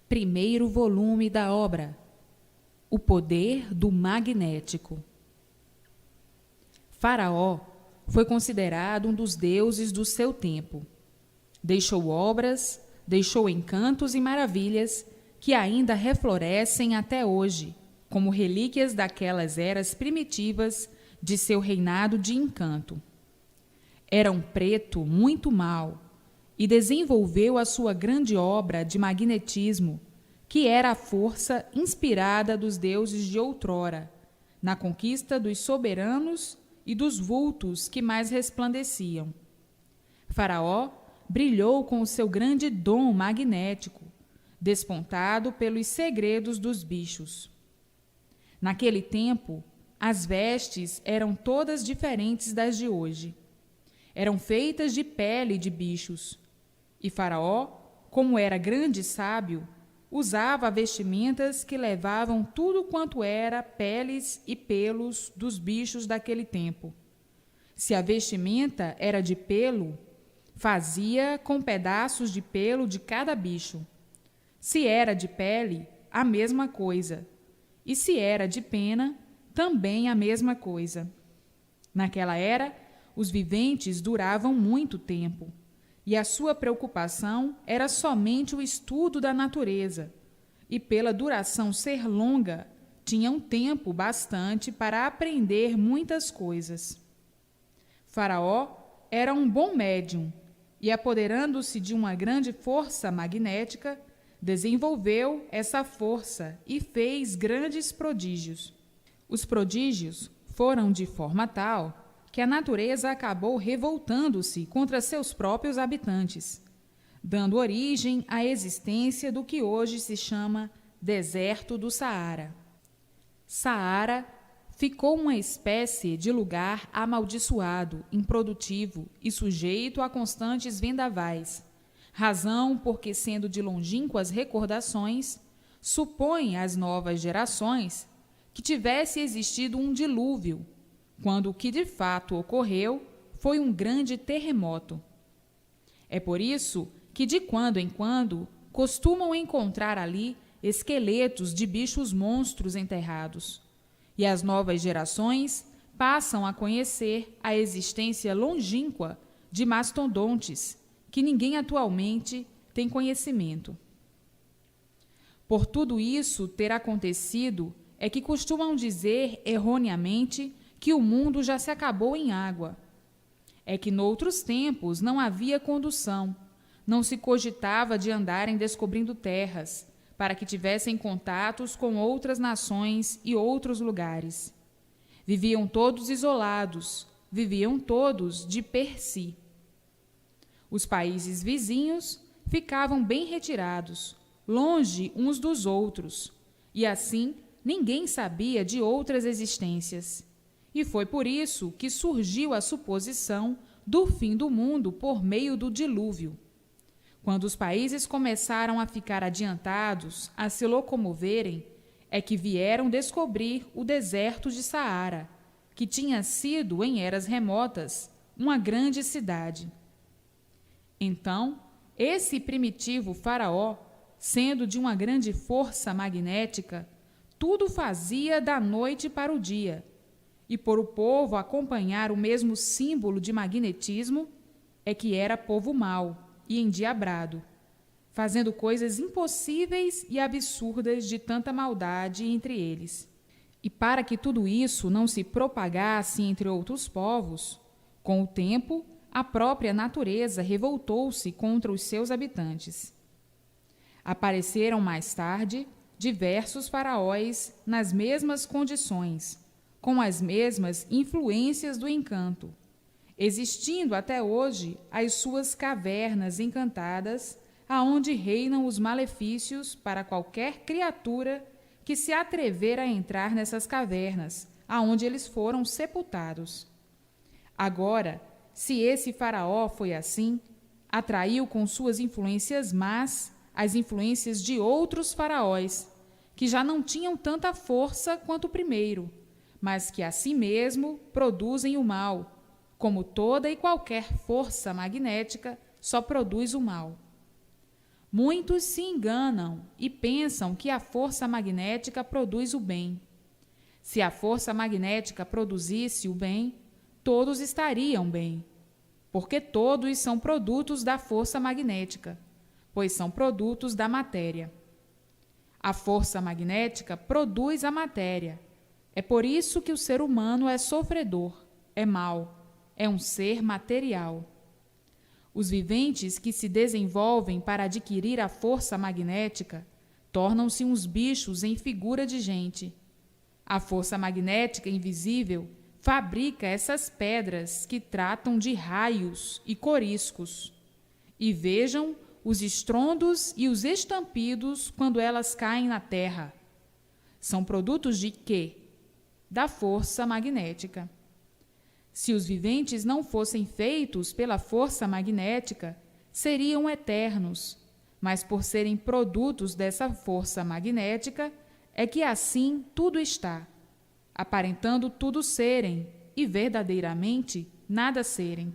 Primeiro volume da obra: O poder do magnético. Faraó foi considerado um dos deuses do seu tempo. Deixou obras, deixou encantos e maravilhas que ainda reflorescem até hoje, como relíquias daquelas eras primitivas de seu reinado de encanto. Era um preto muito mau e desenvolveu a sua grande obra de magnetismo, que era a força inspirada dos deuses de outrora, na conquista dos soberanos e dos vultos que mais resplandeciam. Faraó brilhou com o seu grande dom magnético, despontado pelos segredos dos bichos. Naquele tempo, as vestes eram todas diferentes das de hoje. Eram feitas de pele de bichos. E Faraó, como era grande sábio, usava vestimentas que levavam tudo quanto era peles e pelos dos bichos daquele tempo. Se a vestimenta era de pelo, fazia com pedaços de pelo de cada bicho. Se era de pele, a mesma coisa. E se era de pena, também a mesma coisa. Naquela era, os viventes duravam muito tempo, e a sua preocupação era somente o estudo da natureza, e pela duração ser longa, tinham tempo bastante para aprender muitas coisas. Faraó era um bom médium, e apoderando-se de uma grande força magnética, desenvolveu essa força e fez grandes prodígios. Os prodígios foram de forma tal que a natureza acabou revoltando-se contra seus próprios habitantes, dando origem à existência do que hoje se chama Deserto do Saara. Saara ficou uma espécie de lugar amaldiçoado, improdutivo e sujeito a constantes vendavais, razão porque, sendo de longínquas recordações, supõe às novas gerações que tivesse existido um dilúvio, quando o que de fato ocorreu foi um grande terremoto. É por isso que de quando em quando costumam encontrar ali esqueletos de bichos monstros enterrados, e as novas gerações passam a conhecer a existência longínqua de mastodontes, que ninguém atualmente tem conhecimento. Por tudo isso ter acontecido, é que costumam dizer erroneamente que o mundo já se acabou em água. É que noutros tempos não havia condução, não se cogitava de andarem descobrindo terras, para que tivessem contatos com outras nações e outros lugares. Viviam todos isolados, viviam todos de per si. Os países vizinhos ficavam bem retirados, longe uns dos outros, e assim ninguém sabia de outras existências. E foi por isso que surgiu a suposição do fim do mundo por meio do dilúvio. Quando os países começaram a ficar adiantados, a se locomoverem, é que vieram descobrir o deserto de Saara, que tinha sido, em eras remotas, uma grande cidade. Então, esse primitivo faraó, sendo de uma grande força magnética, tudo fazia da noite para o dia, e por o povo acompanhar o mesmo símbolo de magnetismo, é que era povo mau e endiabrado, fazendo coisas impossíveis e absurdas de tanta maldade entre eles. E para que tudo isso não se propagasse entre outros povos, com o tempo, a própria natureza revoltou-se contra os seus habitantes. Apareceram mais tarde diversos faraós nas mesmas condições, com as mesmas influências do encanto, existindo até hoje as suas cavernas encantadas, aonde reinam os malefícios para qualquer criatura que se atrever a entrar nessas cavernas, aonde eles foram sepultados. Agora, se esse faraó foi assim, atraiu com suas influências más as influências de outros faraós, que já não tinham tanta força quanto o primeiro, mas que a si mesmo produzem o mal, como toda e qualquer força magnética só produz o mal. Muitos se enganam e pensam que a força magnética produz o bem. Se a força magnética produzisse o bem, todos estariam bem, porque todos são produtos da força magnética, pois são produtos da matéria. A força magnética produz a matéria. É por isso que o ser humano é sofredor, é mau, é um ser material. Os viventes que se desenvolvem para adquirir a força magnética tornam-se uns bichos em figura de gente. A força magnética invisível fabrica essas pedras que tratam de raios e coriscos. E vejam os estrondos e os estampidos quando elas caem na terra. São produtos de quê? Da força magnética. Se os viventes não fossem feitos pela força magnética, seriam eternos, mas por serem produtos dessa força magnética, é que assim tudo está, aparentando tudo serem e verdadeiramente nada serem.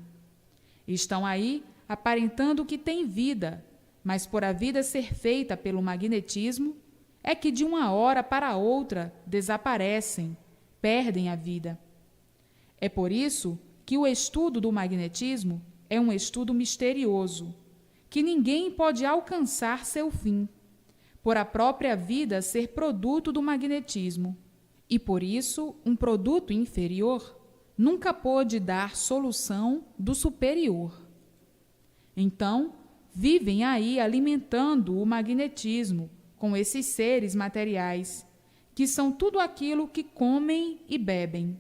Estão aí aparentando que têm vida, mas por a vida ser feita pelo magnetismo, é que de uma hora para outra desaparecem, perdem a vida. É por isso que o estudo do magnetismo é um estudo misterioso, que ninguém pode alcançar seu fim, por a própria vida ser produto do magnetismo, e por isso um produto inferior nunca pôde dar solução do superior. Então, vivem aí alimentando o magnetismo com esses seres materiais, que são tudo aquilo que comem e bebem.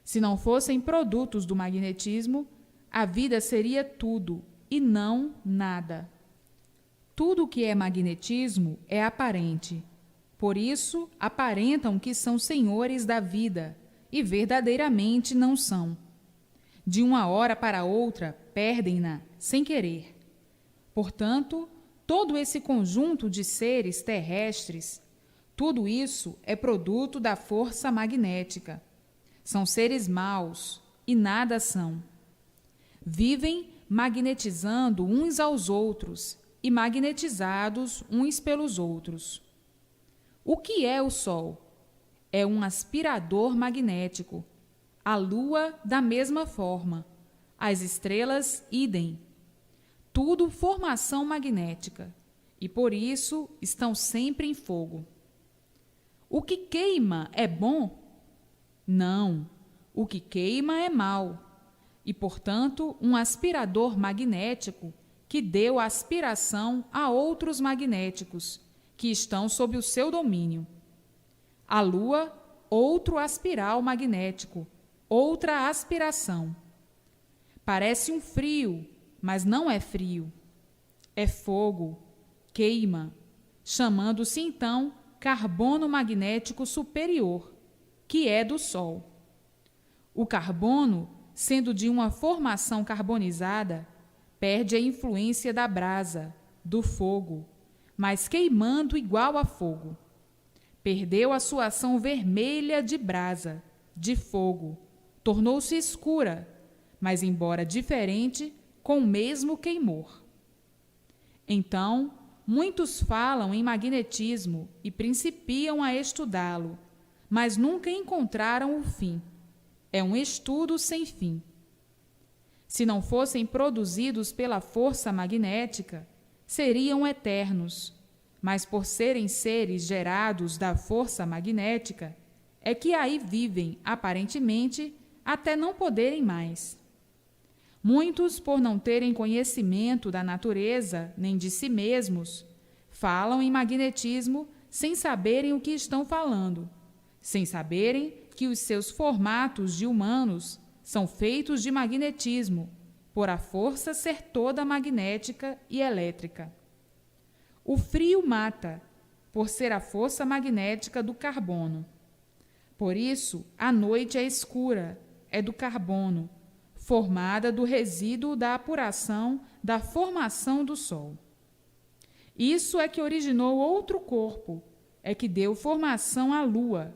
Se não fossem produtos do magnetismo, a vida seria tudo e não nada. Tudo que é magnetismo é aparente. Por isso, aparentam que são senhores da vida e verdadeiramente não são. De uma hora para outra, perdem-na sem querer. Portanto, todo esse conjunto de seres terrestres, tudo isso é produto da força magnética. São seres maus e nada são. Vivem magnetizando uns aos outros e magnetizados uns pelos outros. O que é o Sol? É um aspirador magnético. A Lua, da mesma forma. As estrelas, idem. Tudo formação magnética, e por isso estão sempre em fogo. O que queima é bom? Não, o que queima é mau, e, portanto, um aspirador magnético que deu aspiração a outros magnéticos, que estão sob o seu domínio. A Lua, outro aspiral magnético, outra aspiração. Parece um frio, mas não é frio. É fogo, queima, chamando-se então carbono magnético superior, que é do Sol. O carbono, sendo de uma formação carbonizada, perde a influência da brasa, do fogo, mas queimando igual a fogo. Perdeu a sua ação vermelha de brasa, de fogo, tornou-se escura, mas embora diferente, com o mesmo queimor. Então, muitos falam em magnetismo e principiam a estudá-lo, mas nunca encontraram o fim. É um estudo sem fim. Se não fossem produzidos pela força magnética, seriam eternos, mas por serem seres gerados da força magnética, é que aí vivem, aparentemente, até não poderem mais. Muitos, por não terem conhecimento da natureza nem de si mesmos, falam em magnetismo sem saberem o que estão falando, sem saberem que os seus formatos de humanos são feitos de magnetismo, por a força ser toda magnética e elétrica. O frio mata, por ser a força magnética do carbono. Por isso, a noite é escura, é do carbono, formada do resíduo da apuração da formação do Sol. Isso é que originou outro corpo, é que deu formação à Lua,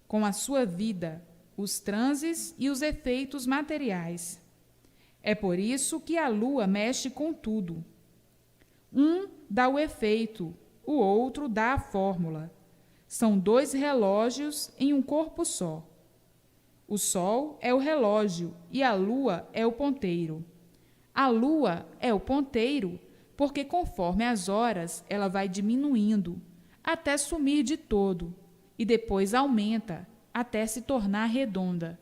com a sua vida, os transes e os efeitos materiais. É por isso que a Lua mexe com tudo. Um dá o efeito, o outro dá a fórmula. São dois relógios em um corpo só. O Sol é o relógio e a Lua é o ponteiro. A Lua é o ponteiro porque, conforme as horas, ela vai diminuindo até sumir de todo e depois aumenta até se tornar redonda.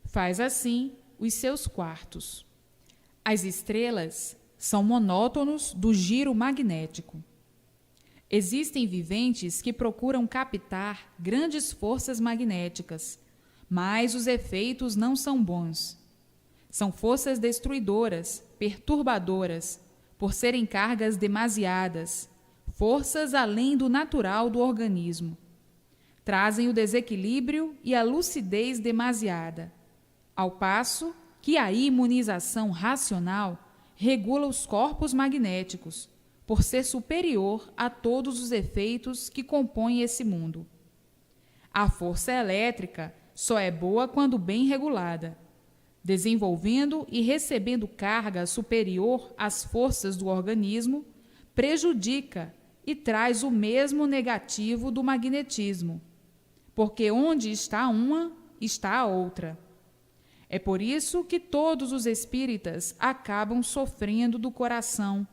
Faz assim os seus quartos. As estrelas são monótonos do giro magnético. Existem viventes que procuram captar grandes forças magnéticas, mas os efeitos não são bons. São forças destruidoras, perturbadoras, por serem cargas demasiadas, forças além do natural do organismo. Trazem o desequilíbrio e a lucidez demasiada, ao passo que a imunização racional regula os corpos magnéticos, por ser superior a todos os efeitos que compõem esse mundo. A força elétrica só é boa quando bem regulada. Desenvolvendo e recebendo carga superior às forças do organismo, prejudica e traz o mesmo negativo do magnetismo, porque onde está uma, está a outra. É por isso que todos os espíritas acabam sofrendo do coração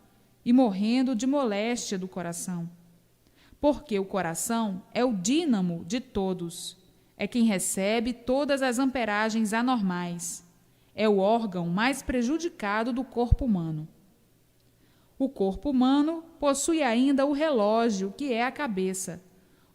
e morrendo de moléstia do coração. Porque o coração é o dínamo de todos, é quem recebe todas as amperagens anormais, é o órgão mais prejudicado do corpo humano. O corpo humano possui ainda o relógio, que é a cabeça,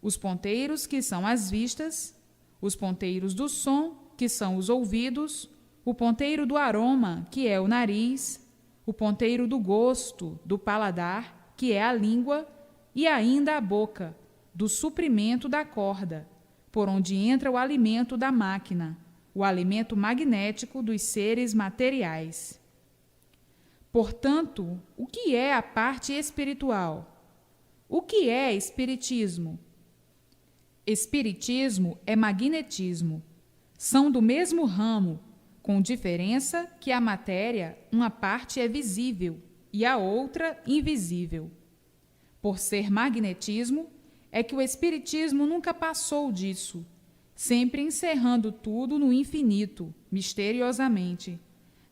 os ponteiros, que são as vistas, os ponteiros do som, que são os ouvidos, o ponteiro do aroma, que é o nariz, o ponteiro do gosto, do paladar, que é a língua, e ainda a boca, do suprimento da corda, por onde entra o alimento da máquina, o alimento magnético dos seres materiais. Portanto, o que é a parte espiritual? O que é espiritismo? Espiritismo é magnetismo. São do mesmo ramo, com diferença que a matéria, uma parte é visível e a outra invisível. Por ser magnetismo, é que o espiritismo nunca passou disso, sempre encerrando tudo no infinito, misteriosamente,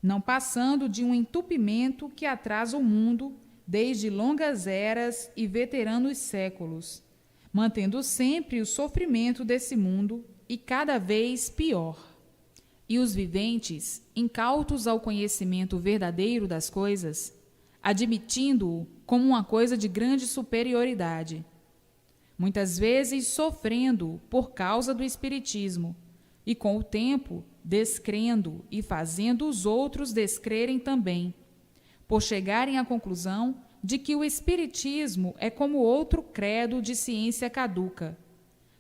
não passando de um entupimento que atrasa o mundo desde longas eras e veteranos séculos, mantendo sempre o sofrimento desse mundo e cada vez pior. E os viventes, incautos ao conhecimento verdadeiro das coisas, admitindo-o como uma coisa de grande superioridade, muitas vezes sofrendo por causa do espiritismo, e com o tempo descrendo e fazendo os outros descrerem também, por chegarem à conclusão de que o espiritismo é como outro credo de ciência caduca.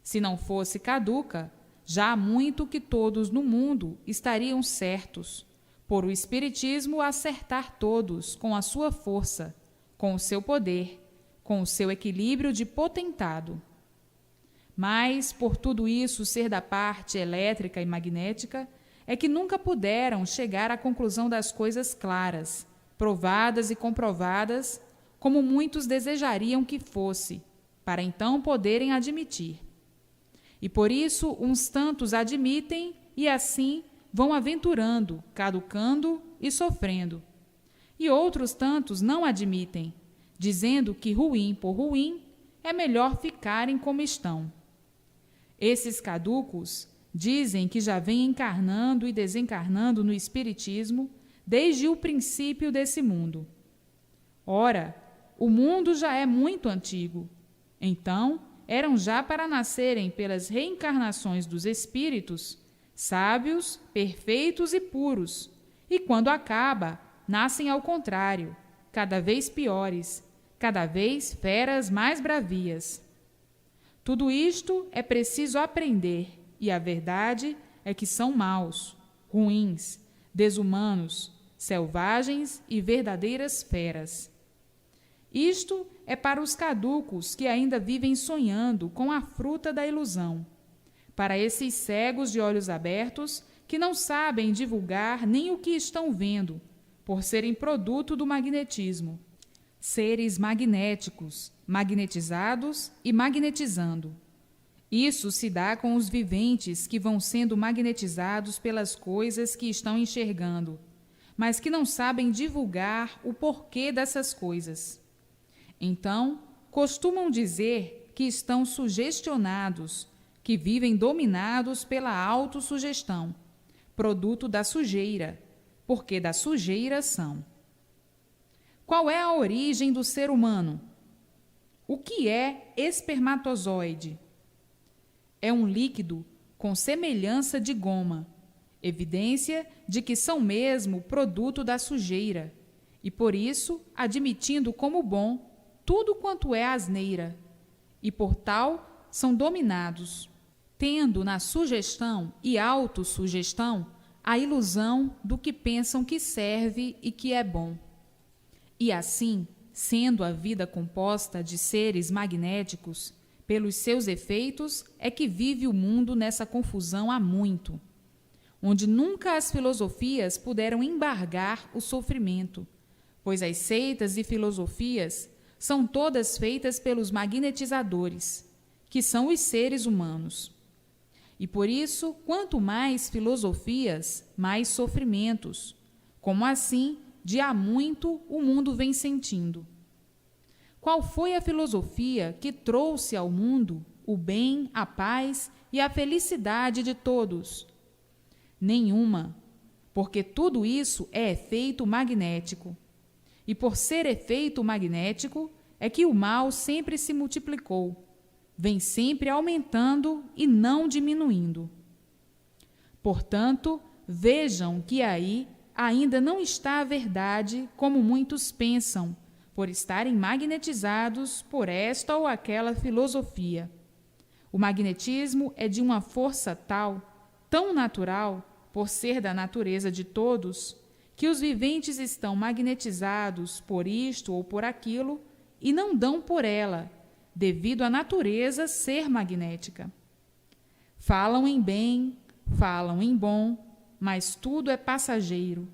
Se não fosse caduca, já há muito que todos no mundo estariam certos, por o espiritismo acertar todos com a sua força, com o seu poder, com o seu equilíbrio de potentado. Mas, por tudo isso ser da parte elétrica e magnética, é que nunca puderam chegar à conclusão das coisas claras, provadas e comprovadas, como muitos desejariam que fosse, para então poderem admitir. E por isso uns tantos admitem e assim vão aventurando, caducando e sofrendo. E outros tantos não admitem, dizendo que ruim por ruim é melhor ficarem como estão. Esses caducos dizem que já vêm encarnando e desencarnando no espiritismo desde o princípio desse mundo. Ora, o mundo já é muito antigo, então eram já para nascerem pelas reencarnações dos espíritos, sábios, perfeitos e puros, e quando acaba, nascem ao contrário, cada vez piores, cada vez feras mais bravias. Tudo isto é preciso aprender, e a verdade é que são maus, ruins, desumanos, selvagens e verdadeiras feras. Isto é para os caducos que ainda vivem sonhando com a fruta da ilusão, para esses cegos de olhos abertos que não sabem divulgar nem o que estão vendo, por serem produto do magnetismo. seres magnéticos, magnetizados e magnetizando. Isso se dá com os viventes que vão sendo magnetizados pelas coisas que estão enxergando, mas que não sabem divulgar o porquê dessas coisas. Então, costumam dizer que estão sugestionados, que vivem dominados pela autossugestão, produto da sujeira, porque da sujeira são. Qual é a origem do ser humano? O que é espermatozoide? É um líquido com semelhança de goma, evidência de que são mesmo produto da sujeira, e por isso admitindo como bom tudo quanto é asneira, e por tal são dominados, tendo na sugestão e autossugestão a ilusão do que pensam que serve e que é bom. E assim, sendo a vida composta de seres magnéticos, pelos seus efeitos é que vive o mundo nessa confusão há muito, onde nunca as filosofias puderam embargar o sofrimento, pois as seitas e filosofias são todas feitas pelos magnetizadores, que são os seres humanos. E por isso, quanto mais filosofias, mais sofrimentos, como assim, de há muito, o mundo vem sentindo. Qual foi a filosofia que trouxe ao mundo o bem, a paz e a felicidade de todos? Nenhuma, porque tudo isso é efeito magnético. E por ser efeito magnético, é que o mal sempre se multiplicou, vem sempre aumentando e não diminuindo. Portanto, vejam que aí ainda não está a verdade como muitos pensam, por estarem magnetizados por esta ou aquela filosofia. O magnetismo é de uma força tal, tão natural, por ser da natureza de todos, que os viventes estão magnetizados por isto ou por aquilo e não dão por ela, devido à natureza ser magnética. Falam em bem, falam em bom, mas tudo é passageiro.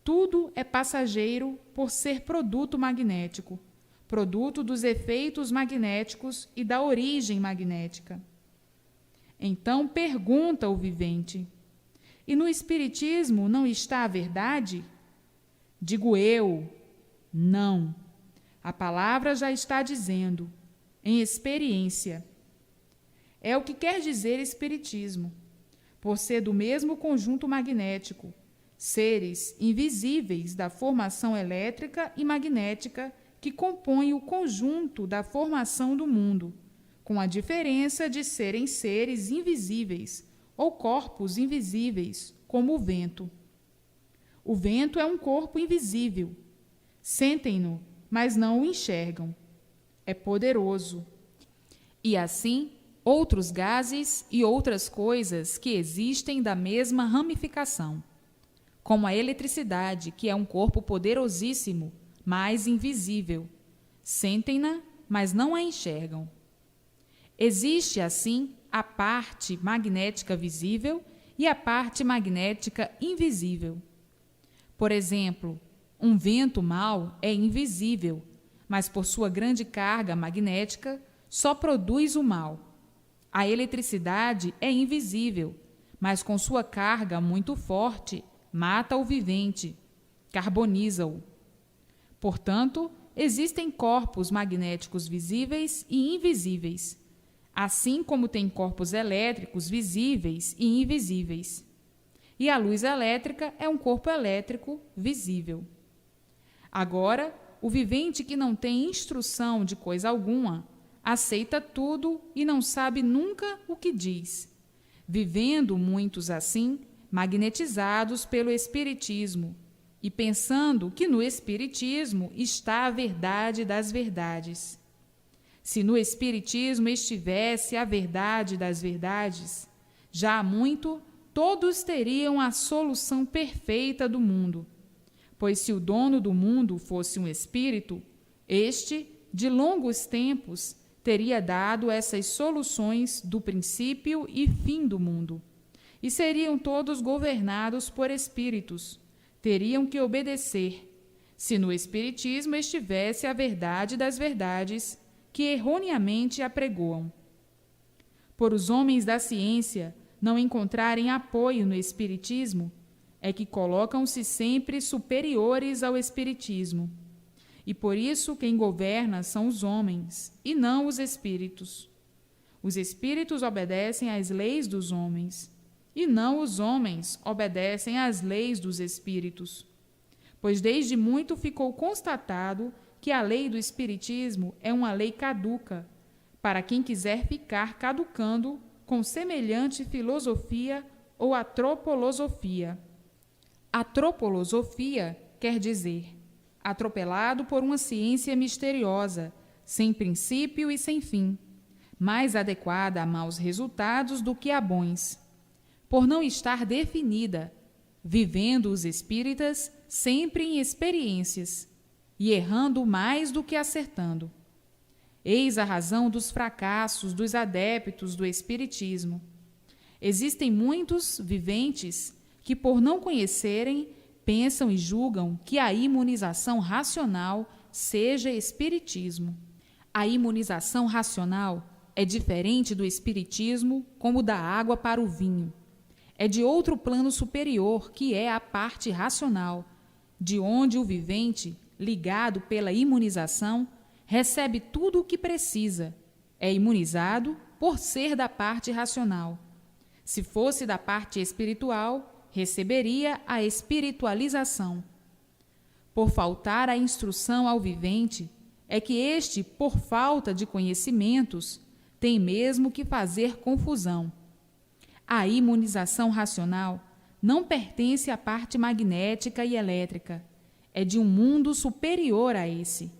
Tudo é passageiro por ser produto magnético, produto dos efeitos magnéticos e da origem magnética. Então pergunta o vivente: e no Espiritismo não está a verdade? Digo eu, não. A palavra já está dizendo, em experiência. É o que quer dizer Espiritismo, por ser do mesmo conjunto magnético, seres invisíveis da formação elétrica e magnética que compõem o conjunto da formação do mundo, com a diferença de serem seres invisíveis ou corpos invisíveis, como o vento. O vento é um corpo invisível. Sentem-no, mas não o enxergam. É poderoso. E assim, outros gases e outras coisas que existem da mesma ramificação, como a eletricidade, que é um corpo poderosíssimo, mas invisível. Sentem-na, mas não a enxergam. Existe, assim, a parte magnética visível e a parte magnética invisível. Por exemplo, um vento mau é invisível, mas por sua grande carga magnética só produz o mal. A eletricidade é invisível, mas com sua carga muito forte mata o vivente, carboniza-o. Portanto, existem corpos magnéticos visíveis e invisíveis, assim como tem corpos elétricos visíveis e invisíveis. E a luz elétrica é um corpo elétrico visível. Agora, o vivente que não tem instrução de coisa alguma, aceita tudo e não sabe nunca o que diz, vivendo muitos assim, magnetizados pelo Espiritismo, e pensando que no Espiritismo está a verdade das verdades. Se no Espiritismo estivesse a verdade das verdades, já há muito todos teriam a solução perfeita do mundo, pois se o dono do mundo fosse um espírito, este, de longos tempos, teria dado essas soluções do princípio e fim do mundo. E seriam todos governados por espíritos, teriam que obedecer, se no Espiritismo estivesse a verdade das verdades que erroneamente apregoam. Por os homens da ciência não encontrarem apoio no Espiritismo, é que colocam-se sempre superiores ao Espiritismo. E por isso quem governa são os homens, e não os espíritos. Os espíritos obedecem às leis dos homens, e não os homens obedecem às leis dos espíritos. Pois desde muito ficou constatado que a lei do Espiritismo é uma lei caduca, para quem quiser ficar caducando com semelhante filosofia ou antropolosofia. Antropolosofia quer dizer atropelado por uma ciência misteriosa, sem princípio e sem fim, mais adequada a maus resultados do que a bons, por não estar definida, vivendo os espíritas sempre em experiências, e errando mais do que acertando. Eis a razão dos fracassos dos adeptos do Espiritismo. Existem muitos viventes que, por não conhecerem, pensam e julgam que a imunização racional seja espiritismo. A imunização racional é diferente do espiritismo, como da água para o vinho. É de outro plano superior, que é a parte racional, de onde o vivente, ligado pela imunização, recebe tudo o que precisa. É imunizado por ser da parte racional. Se fosse da parte espiritual, receberia a espiritualização. Por faltar a instrução ao vivente, é que este, por falta de conhecimentos, tem mesmo que fazer confusão. A imunização racional não pertence à parte magnética e elétrica, é de um mundo superior a esse.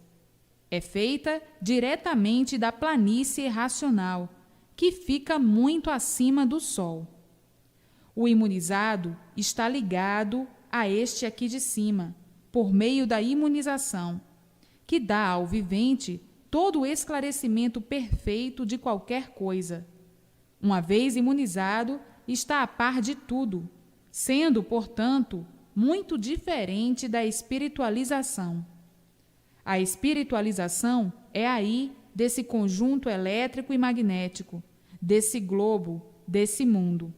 É feita diretamente da planície racional, que fica muito acima do Sol. O imunizado está ligado a este aqui de cima, por meio da imunização, que dá ao vivente todo o esclarecimento perfeito de qualquer coisa. Uma vez imunizado, está a par de tudo, sendo, portanto, muito diferente da espiritualização. A espiritualização é aí desse conjunto elétrico e magnético, desse globo, desse mundo.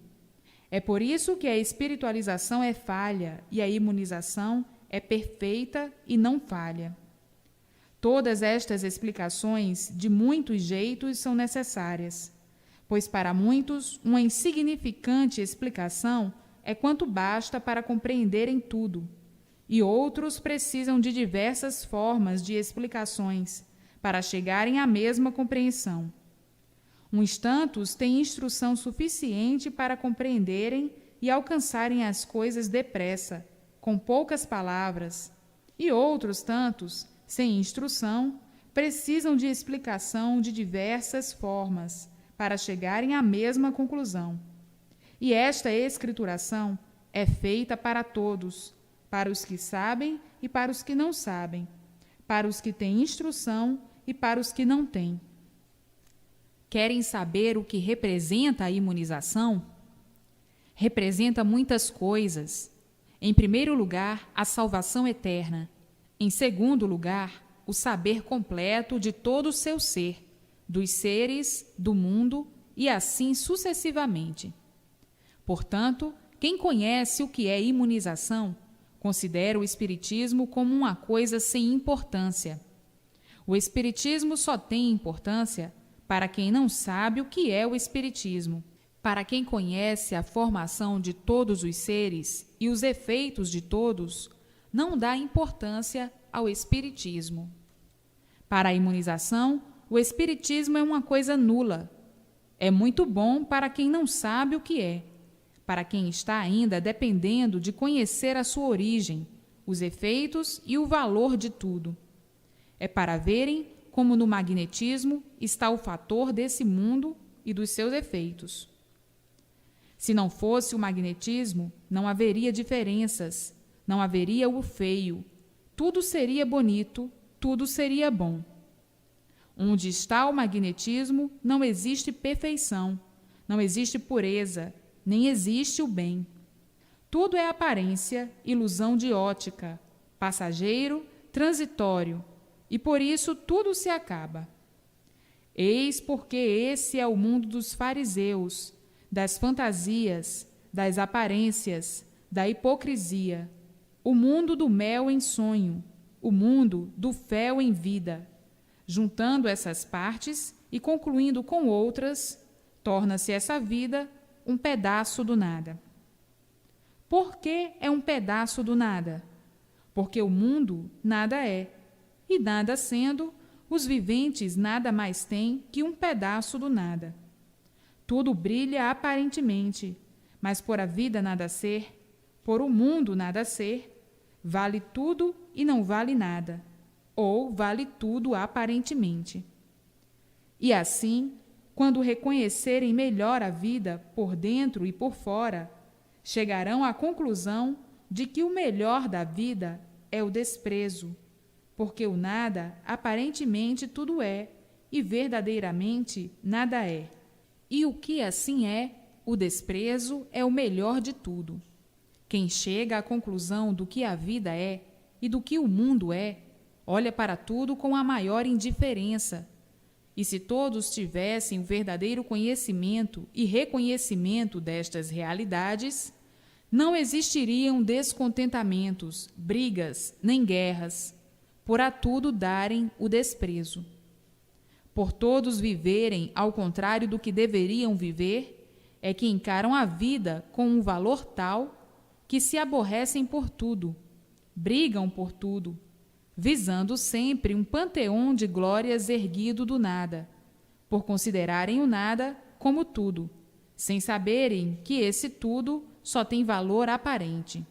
É por isso que a espiritualização é falha e a imunização é perfeita e não falha. Todas estas explicações, de muitos jeitos, são necessárias, pois para muitos uma insignificante explicação é quanto basta para compreenderem tudo, e outros precisam de diversas formas de explicações para chegarem à mesma compreensão. Uns tantos têm instrução suficiente para compreenderem e alcançarem as coisas depressa, com poucas palavras, e outros tantos, sem instrução, precisam de explicação de diversas formas para chegarem à mesma conclusão. E esta escrituração é feita para todos, para os que sabem e para os que não sabem, para os que têm instrução e para os que não têm. Querem saber o que representa a imunização? Representa muitas coisas. Em primeiro lugar, a salvação eterna. Em segundo lugar, o saber completo de todo o seu ser, dos seres, do mundo e assim sucessivamente. Portanto, quem conhece o que é imunização, considera o Espiritismo como uma coisa sem importância. O Espiritismo só tem importância para quem não sabe o que é o Espiritismo. Para quem conhece a formação de todos os seres e os efeitos de todos, não dá importância ao Espiritismo. Para a imunização, o Espiritismo é uma coisa nula. É muito bom para quem não sabe o que é, para quem está ainda dependendo de conhecer a sua origem, os efeitos e o valor de tudo. É para verem como no magnetismo está o fator desse mundo e dos seus efeitos. Se não fosse o magnetismo, não haveria diferenças, não haveria o feio, tudo seria bonito, tudo seria bom. Onde está o magnetismo, não existe perfeição, não existe pureza, nem existe o bem. Tudo é aparência, ilusão de ótica, passageiro, transitório, e por isso tudo se acaba. Eis porque esse é o mundo dos fariseus, das fantasias, das aparências, da hipocrisia, o mundo do mel em sonho, o mundo do fel em vida. Juntando essas partes e concluindo com outras, torna-se essa vida um pedaço do nada. Por que é um pedaço do nada? Porque o mundo nada é, e nada sendo, os viventes nada mais têm que um pedaço do nada. Tudo brilha aparentemente, mas por a vida nada ser, por o mundo nada ser, vale tudo e não vale nada, ou vale tudo aparentemente. E assim, quando reconhecerem melhor a vida por dentro e por fora, chegarão à conclusão de que o melhor da vida é o desprezo, porque o nada aparentemente tudo é e verdadeiramente nada é. E o que assim é, o desprezo é o melhor de tudo. Quem chega à conclusão do que a vida é e do que o mundo é, olha para tudo com a maior indiferença. E se todos tivessem o verdadeiro conhecimento e reconhecimento destas realidades, não existiriam descontentamentos, brigas, nem guerras, por a tudo darem o desprezo. Por todos viverem ao contrário do que deveriam viver, é que encaram a vida com um valor tal que se aborrecem por tudo, brigam por tudo, visando sempre um panteão de glórias erguido do nada, por considerarem o nada como tudo, sem saberem que esse tudo só tem valor aparente.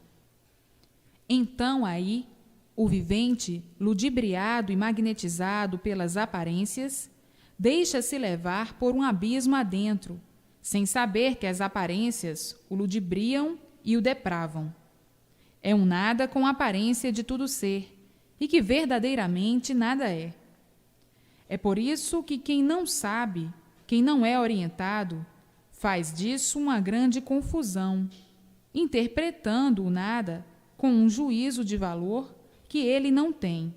Então aí, o vivente, ludibriado e magnetizado pelas aparências, deixa-se levar por um abismo adentro, sem saber que as aparências o ludibriam e o depravam. É um nada com aparência de tudo ser, e que verdadeiramente nada é. É por isso que quem não sabe, quem não é orientado, faz disso uma grande confusão, interpretando o nada com um juízo de valor que ele não tem,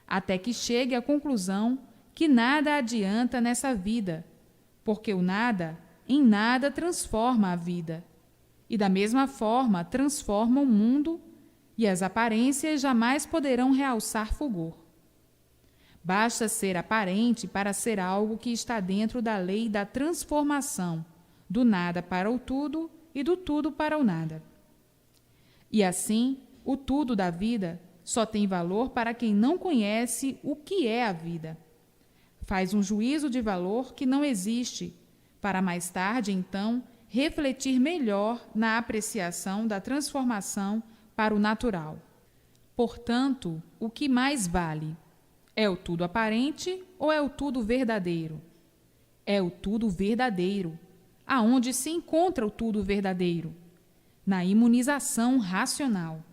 até que chegue à conclusão que nada adianta nessa vida, porque o nada em nada transforma a vida, e da mesma forma transforma o mundo, e as aparências jamais poderão realçar fulgor. Basta ser aparente para ser algo que está dentro da lei da transformação, do nada para o tudo e do tudo para o nada. E assim, o tudo da vida só tem valor para quem não conhece o que é a vida. Faz um juízo de valor que não existe, para mais tarde, então, refletir melhor na apreciação da transformação para o natural. Portanto, o que mais vale? É o tudo aparente ou é o tudo verdadeiro? É o tudo verdadeiro. Aonde se encontra o tudo verdadeiro? Na imunização racional.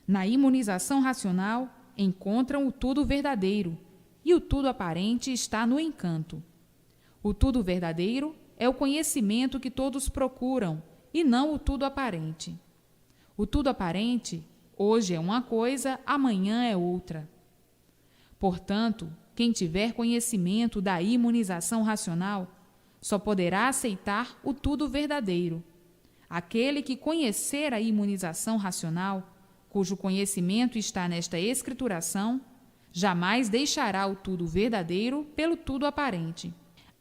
Na imunização racional encontram o tudo verdadeiro, e o tudo aparente está no encanto. O tudo verdadeiro é o conhecimento que todos procuram, e não o tudo aparente. O tudo aparente, hoje é uma coisa, amanhã é outra. Portanto, quem tiver conhecimento da imunização racional, só poderá aceitar o tudo verdadeiro. Aquele que conhecer a imunização racional, cujo conhecimento está nesta escrituração, jamais deixará o tudo verdadeiro pelo tudo aparente.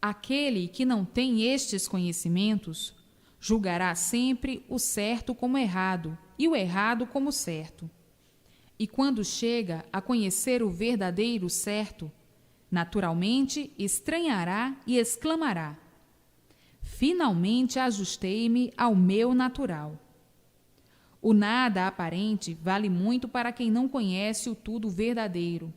Aquele que não tem estes conhecimentos, julgará sempre o certo como errado e o errado como certo. E quando chega a conhecer o verdadeiro certo, naturalmente estranhará e exclamará: finalmente ajustei-me ao meu natural. O nada aparente vale muito para quem não conhece o tudo verdadeiro.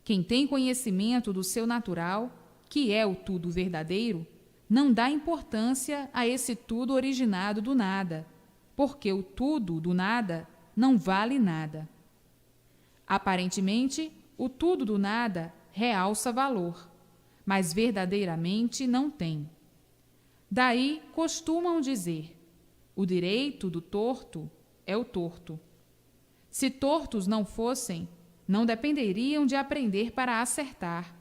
Quem tem conhecimento do seu natural, que é o tudo verdadeiro, não dá importância a esse tudo originado do nada, porque o tudo do nada não vale nada. Aparentemente, o tudo do nada realça valor, mas verdadeiramente não tem. Daí costumam dizer: o direito do torto é o torto. Se tortos não fossem, não dependeriam de aprender para acertar,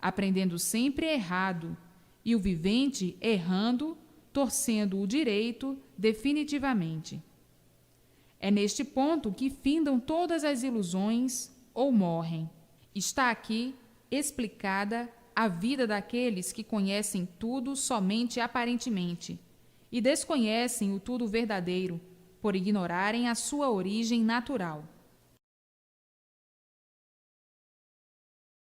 aprendendo sempre errado, e o vivente errando, torcendo o direito definitivamente. É neste ponto que findam todas as ilusões ou morrem. Está aqui explicada a vida daqueles que conhecem tudo somente aparentemente e desconhecem o tudo verdadeiro, por ignorarem a sua origem natural.